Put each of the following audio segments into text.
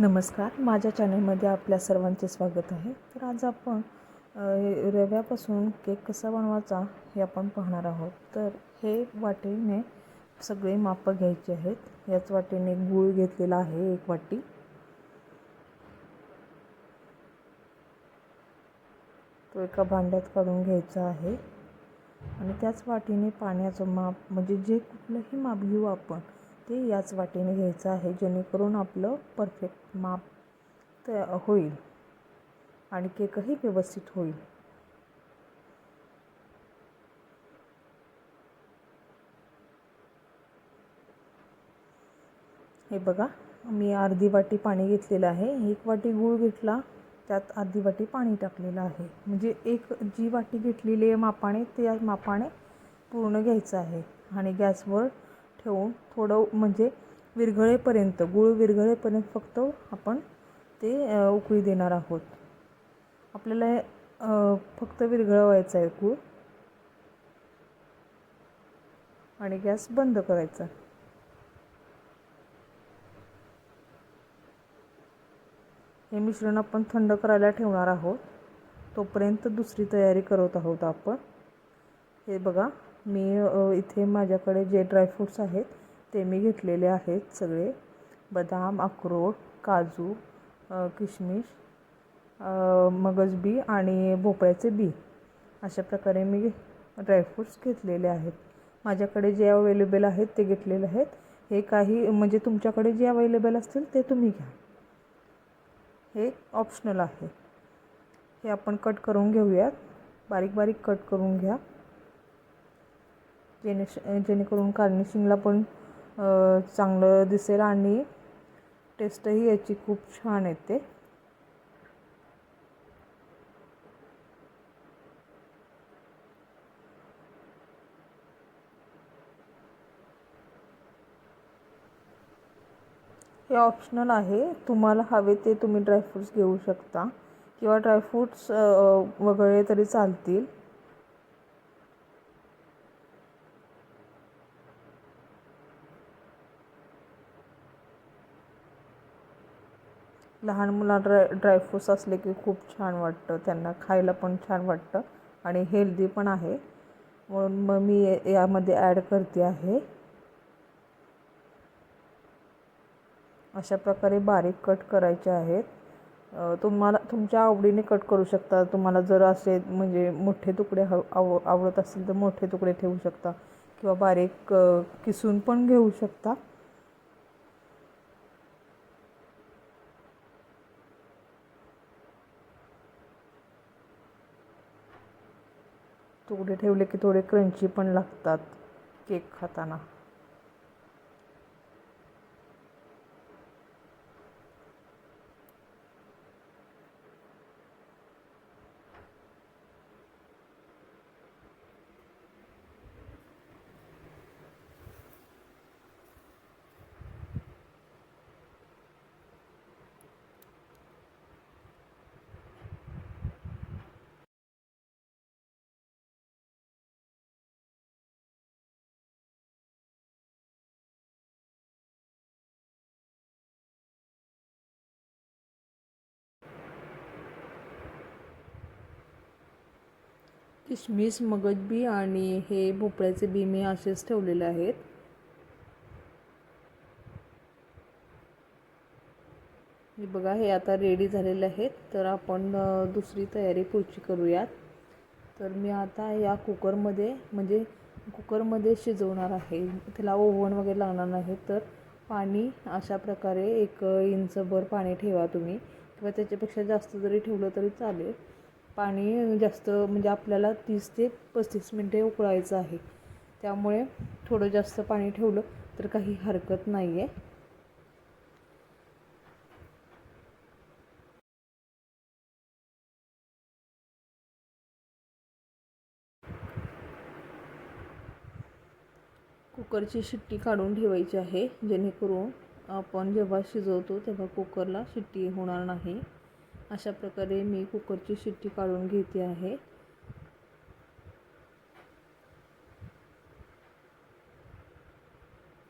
नमस्कार, माझ्या चॅनलमध्ये आपल्या सर्वांचे स्वागत आहे. तर आज आपण रव्यापासून केक कसा बनवायचा हे आपण पाहणार आहोत. तर हे वाटीने सगळे माप घ्यायचे आहेत. याच वाटीने गूळ घेतलेला आहे 1 वाटी. तो एका भांड्यात काढून घ्यायचा आहे आणि त्याच वाटीने पाण्याचं माप म्हणजे जे कुठलंही माप घेऊ आपण ते याच वाटीने घ्यायचं आहे, जेणेकरून आपलं परफेक्ट माप होईल आणि केकही व्यवस्थित होईल. हे बघा, मी अर्धी वाटी पाणी घेतलेलं आहे. 1 वाटी गूळ घेतला, त्यात अर्धी वाटी पाणी टाकलेलं आहे. म्हणजे जी वाटी घेतलेली आहे मापाने त्या मापाने पूर्ण घ्यायचं आहे आणि गॅसवर ठेवून थोडं म्हणजे विरघळेपर्यंत गूळ विरघळेपर्यंत फक्त आपण ते उकळी देणार आहोत. आपल्याला फक्त विरघळवायचं आहे गूळ आणि गॅस बंद करायचा. हे मिश्रण आपण थंड करायला ठेवणार आहोत. तोपर्यंत दुसरी तयारी करत आहोत आपण. हे बघा, मी इथे माझ्याकडे जे ड्रायफ्रूट्स आहेत ते मी घेतलेले आहेत सगळे. बदाम, अक्रोड, काजू, किशमिश, मगजबी आणि भोपळ्याचे बी अशा प्रकारे मी ड्रायफ्रूट्स घेतलेले आहेत. माझ्याकडे जे अवेलेबल आहेत ते घेतलेले आहेत. हे काही म्हणजे तुमच्याकडे जे अवेलेबल असतील ते तुम्ही घ्या. हे ऑप्शनल आहे. हे आपण कट करून घेऊयात. बारीक बारीक कट करून घ्या, जेणेकरून गार्निशिंगला पण चांगलं दिसेल आणि टेस्टही याची खूप छान येते. हे ऑप्शनल आहे. तुम्हाला हवे ते तुम्ही ड्रायफ्रूट्स घेऊ शकता किंवा ड्रायफ्रूट्स वगळले तरी चालतील. लहान मुलांना ड्रायफ्रूट्स असले की खूप छान वाटतं, त्यांना खायला पण छान वाटतं आणि हेल्दी पण आहे. म्हणून मग मी यामध्ये ॲड करते आहे. अशा प्रकारे बारीक कट करायचे आहेत. तुम्हाला तुमच्या आवडीने कट करू शकता. तुम्हाला जर असे म्हणजे मोठे तुकडे आवडत असतील तर मोठे तुकडे ठेवू शकता किंवा बारीक किसून पण घेऊ शकता. तुकडे ठेवले की थोडे क्रंची पण लागतात केक खाताना. किशमिश, मगजबी आणि हे भोपळ्याचे बी मी असेच ठेवलेले आहेत. हे बघा, हे आता रेडी झालेले आहेत. तर आपण दुसरी तयारी पुढची करूयात. तर मी आता या कुकरमध्ये शिजवणार आहे. त्याला ओव्हन वगैरे लागणार नाही. तर पाणी अशा प्रकारे 1 इंचभर पाणी ठेवा तुम्ही किंवा त्याच्यापेक्षा जास्त जरी ठेवलं तरी चालेल. पाणी जास्त म्हणजे आपल्याला 30 ते 35 मिनटे उकळायचं आहे. त्यामुळे थोडं जास्त पाणी ठेवलं तर काही हरकत नाही आहे. कुकरची शिट्टी काढून ठेवायची आहे, जेणेकरून आपण जेव्हा शिजवतो तेव्हा कुकरला शिट्टी होणार नाही. अशा प्रकारे मी कुकरची शिट्टी काढून घेते आहे.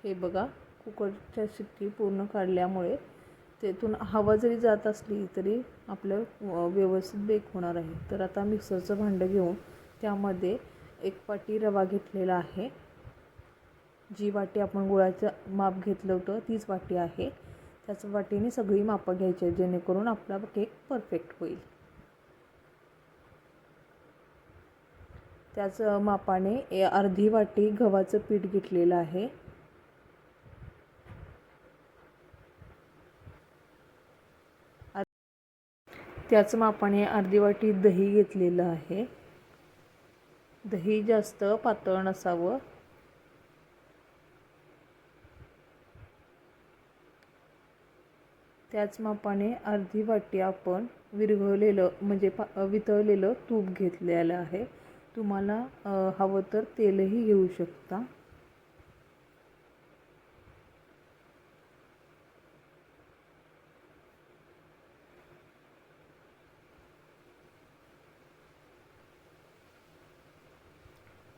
हे बघा, कुकरच्या शिट्टी पूर्ण काढल्यामुळे त्यातून हवा जरी जात असली तरी आपलं व्यवस्थित बेक होणार आहे. तर आता मिक्सरचं भांडं घेऊन त्यामध्ये 1 वाटी रवा घेतलेला आहे. जी वाटी आपण गुळाचं माप घेतलं होतं तीच वाटी आहे. त्याच वाटीने सगळी मापं घ्यायची आहेत जेणेकरून आपला केक परफेक्ट होईल. त्याच मापाने अर्धी वाटी गव्हाचं पीठ घेतलेलं आहे. त्याच मापाने अर्धी वाटी दही घेतलेलं आहे. दही जास्त पातळ नसावं. त्याच मापाने अर्धी वाटी आपण विरघळलेलं म्हणजे वितळलेलं तूप घेतलेलं आहे. तुम्हाला हवं तर तेलही घेऊ शकता.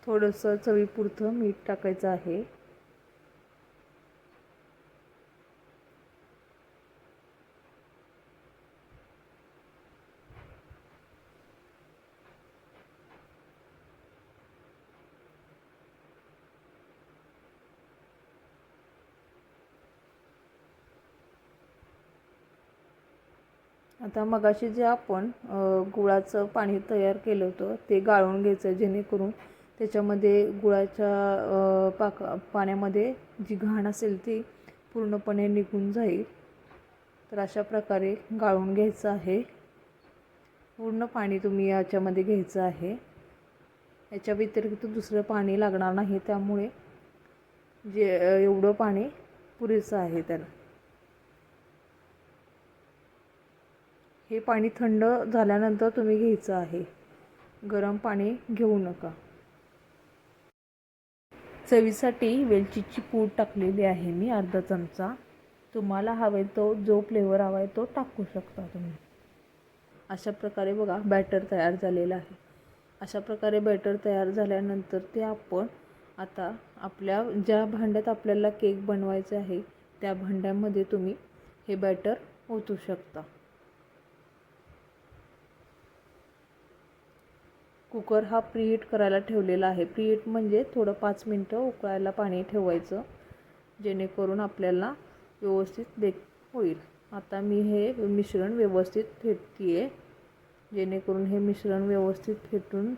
थोडंसं चवीपुरतं मीठ टाकायचं आहे. आता मगाशी जे आपण गुळाचं पाणी तयार केलं होतं ते गाळून घ्यायचं जेणेकरून त्याच्यामध्ये गुळाच्या पाण्यामध्ये जी घाण असेल ती पूर्णपणे निघून जाईल. तर अशा प्रकारे गाळून घ्यायचं आहे. पूर्ण पाणी तुम्ही याच्यामध्ये घ्यायचं आहे. याच्या व्यतिरिक्त दुसरं पाणी लागणार नाही, त्यामुळे जे एवढं पाणी पुरेसं आहे त्याला. हे पाणी थंड झाल्यानंतर तुम्ही घ्यायचं आहे. गरम पाणी घेऊ नका. चवीसाठी वेलचीची पूड टाकलेली आहे मी अर्धा चमचा. तुम्हाला हवे तो जो फ्लेवर हवा आहे तो टाकू शकता तुम्ही. अशा प्रकारे बघा बॅटर तयार झालेलं आहे. अशा प्रकारे बॅटर तयार झाल्यानंतर ते आपण आता आपल्या ज्या भांड्यात आपल्याला केक बनवायचे आहे त्या भांड्यामध्ये तुम्ही हे बॅटर ओतू शकता. कुकर हा प्रीहीट करायला ठेवलेला आहे. प्रीहीट म्हणजे थोडं 5 मिनटं उकळायला पाणी ठेवायचं जेणेकरून आपल्याला व्यवस्थित बेक होईल. आता मी हे मिश्रण व्यवस्थित फेटते आहे जेणेकरून हे मिश्रण व्यवस्थित फेटून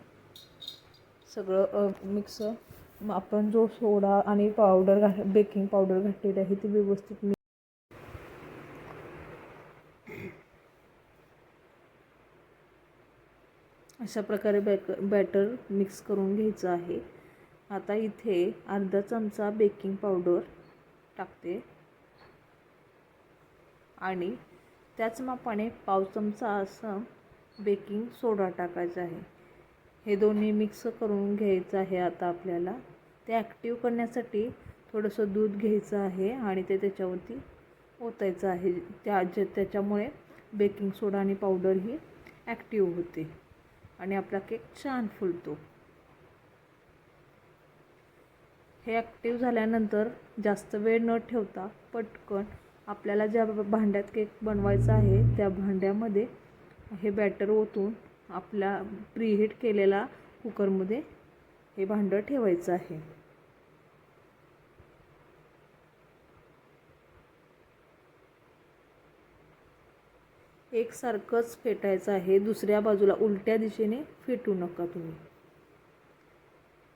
सगळं मिक्स आपण जो सोडा आणि पावडर बेकिंग पावडर घातलेली आहे ती व्यवस्थित अशा प्रकारे बॅटर मिक्स करून घ्यायचं आहे. आता इथे अर्धा चमचा बेकिंग पावडर टाकते आणि त्याच मापाने पाव चमचा असं बेकिंग सोडा टाकायचा आहे. हे दोन्ही मिक्स करून घ्यायचं आहे. आता आपल्याला ते ॲक्टिव्ह करण्यासाठी थोडंसं दूध घ्यायचं आहे आणि ते त्याच्यावरती ओतायचं आहे. त्याच्यामुळे बेकिंग सोडा आणि पावडर ही ॲक्टिव्ह होते आणि आपला केक छान फुलतो. हे ॲक्टिव्ह झाल्यानंतर जास्त वेळ न ठेवता पटकन आपल्याला ज्या भांड्यात केक बनवायचा आहे त्या भांड्यामध्ये हे बॅटर ओतून आपल्या प्रीहीट केलेला कुकरमध्ये हे भांडं ठेवायचं आहे. एकसारखंच फेटायचं आहे. दुसऱ्या बाजूला उलट्या दिशेने फेटू नका तुम्ही.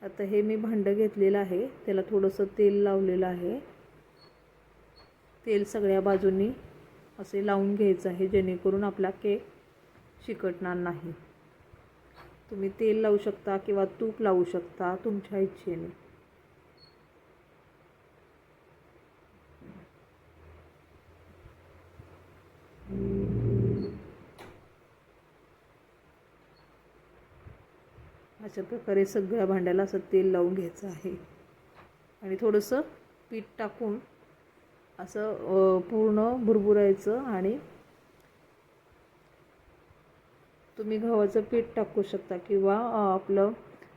आता हे मी भांडं घेतलेलं आहे त्याला थोडंसं तेल लावलेलं आहे. तेल सगळ्या बाजूंनी असे लावून घ्यायचं आहे जेणेकरून आपला केक चिकटणार नाही. तुम्ही तेल लावू शकता किंवा तूप लावू शकता तुमच्या इच्छेने. अशा प्रकारे सगळ्या भांड्याला असं तेल लावून घ्यायचं आहे आणि थोडंसं पीठ टाकून असं पूर्ण भुरभुरायचं आणि तुम्ही गव्हाचं पीठ टाकू शकता किंवा आपलं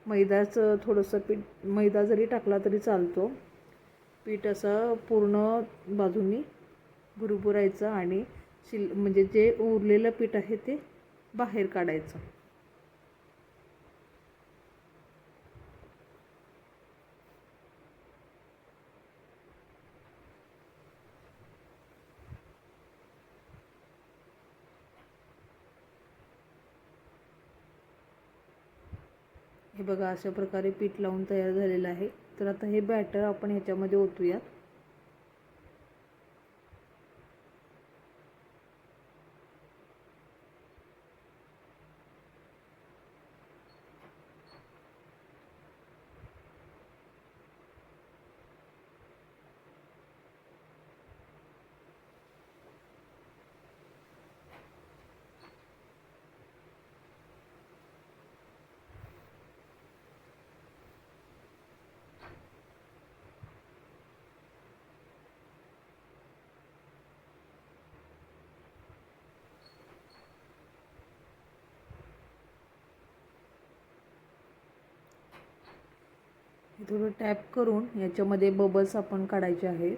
मैद्याचं थोडंसं पीठ मैदा जरी टाकला तरी चालतो. पीठ असं पूर्ण बाजूनी बुरबुरायचं आणि म्हणजे जे उरलेलं पीठ आहे ते बाहेर काढायचं. हे बघा अशा प्रकारे पीठ लावून तयार झालेलं आहे. तर आता हे बॅटर आपण ह्याच्यामध्ये ओतूयात. थोडं टॅप करून याच्यामध्ये बबल्स आपण काढायचे आहेत,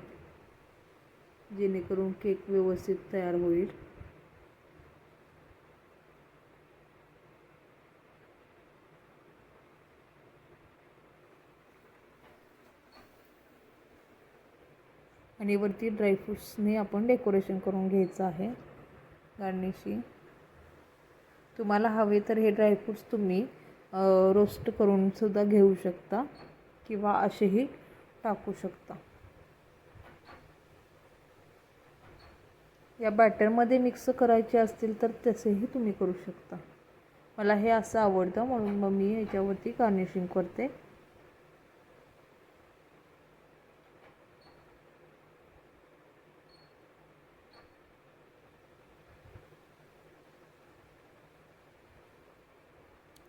जेणेकरून केक व्यवस्थित तयार होईल. आणि वरती ड्रायफ्रूट्सने आपण डेकोरेशन करून घ्यायचं आहे, गार्निशिंग. तुम्हाला हवे तर हे ड्रायफ्रूट्स तुम्ही रोस्ट करून सुद्धा घेऊ शकता किंवा असेही टाकू शकता. या बॅटरमध्ये मिक्स करायचे असतील तर तसेही तुम्ही करू शकता. मला हे असं आवडतं म्हणून मग मी याच्यावरती गार्निशिंग करते.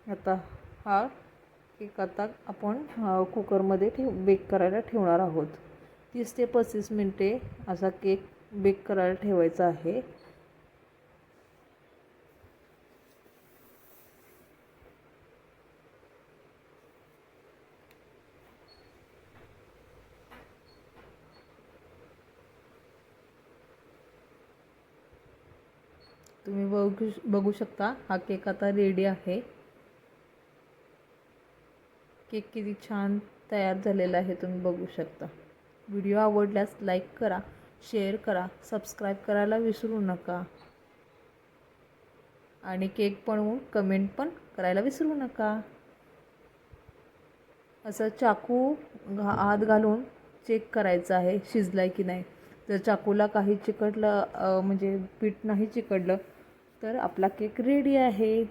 आता हा केक आता आपण कुकरमध्ये बेक करायला ठेवणार आहोत. 30 ते 35 मिनिटे असा केक बेक करायला ठेवायचा आहे. तुम्ही बघू शकता हा केक आता रेडी आहे. केक किती छान तयार झालेला आहे तुम्ही बघू शकता. व्हिडिओ आवडल्यास लाईक करा, शेअर करा, सबस्क्राईब करायला विसरू नका आणि केक बनवून कमेंट पण करायला विसरू नका. असं चाकू आत घालून चेक करायचं आहे शिजलाय की नाही. जर चाकूला काही चिकटलं म्हणजे पीठ नाही चिकटलं तर आपला केक रेडी आहे.